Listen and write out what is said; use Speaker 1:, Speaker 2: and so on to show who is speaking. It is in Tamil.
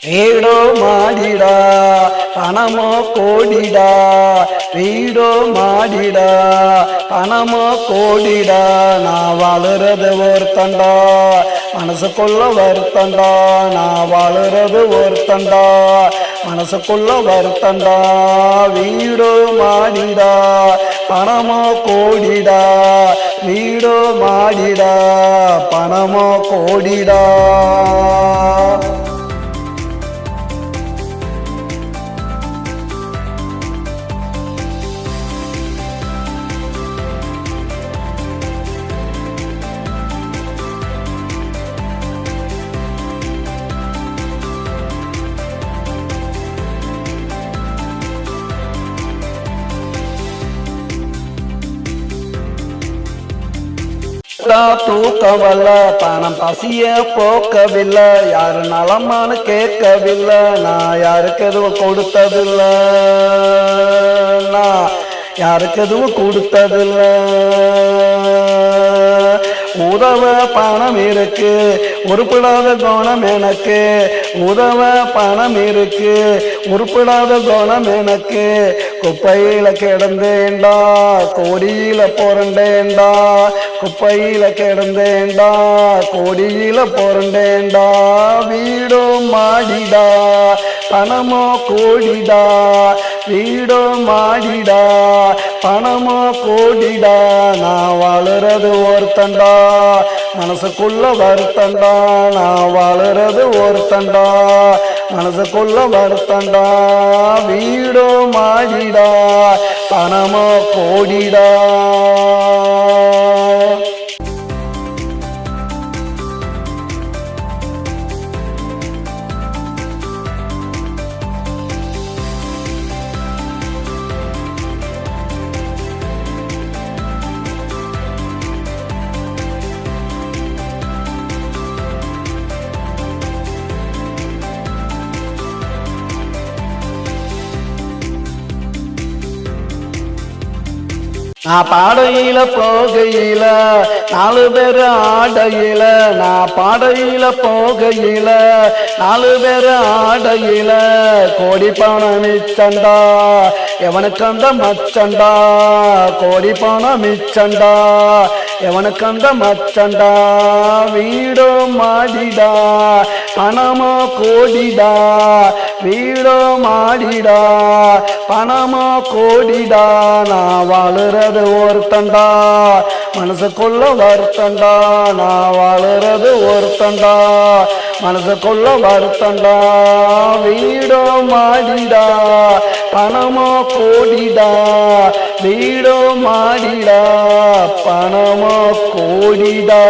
Speaker 1: வீடோ மாடிடா பணமோ கோடிடா, வீடோ மாடிடா பணமோ கோடிடா. நான் வாழுறது ஒருத்தண்டா, மனசுக்குள்ள வருத்தண்டா. நான் வாழுறது ஒருத்தண்டா, மனசுக்குள்ள வருத்தண்டா. வீடோ மாடிடா பணமோ கோடிடா, வீடோ மாடிடா பணமோ கோடிடா. தூக்கவில்லை, பணம் பசிய போக்கவில்லை, யாரு நலமானு கேட்கவில்லை. நான் யாருக்கு எதுவும் கொடுத்ததில்லை, நான் யாருக்கு எதுவும் கொடுத்ததில்லை. உதவ பணம் இருக்கு, உருப்படாத குணம் எனக்கு. உதவ பணம் இருக்கு, உருப்படாத குணம் எனக்கு. குப்பையில கிடந்தேண்டா, கோடியில புரண்டேண்டா. குப்பையில கிடந்தேண்டா, கோடியில புரண்டேண்டா. வீடோ மாடிடா பணமோ கோடிடா, வீடோ மாடிடா பணமோ கோடிடா. நான் வாழுறது ஒருத்தண்டா, மனசுக்குள்ள வருத்தண்டா. நான் வாழுறது ஒருத்தண்டா, மனசுக்குள்ள வருத்தண்டா. வீடோ மாடிடா பணமோ கோடிடா. நான் பாடையில போகையில 4 பேர் ஆடையில, நான் பாடையில போகையில 4 பேர் ஆடையில. கோடி பணம் மிச்சண்டா, எவனுக்கு அந்த மச்சண்டா. கோடி பணம் மிச்சண்டா, எவனுக்கு அந்த மச்சண்டா. வீடோ மாடிடா பணமோ கோடிடா, வீடோ மாடிடா பணமோ கோடிடா. நான் வாழுறது ஒருத்தண்டா, மனசுக்குள்ள வருத்தண்டா. நான் வாழுறது ஒருத்தண்டா, மனசுக்குள்ள வருத்தண்டா. வீடோ மாடிடா பணமோ கோடிடா, வீடோ மாடிடா பணமோ கோடிடா.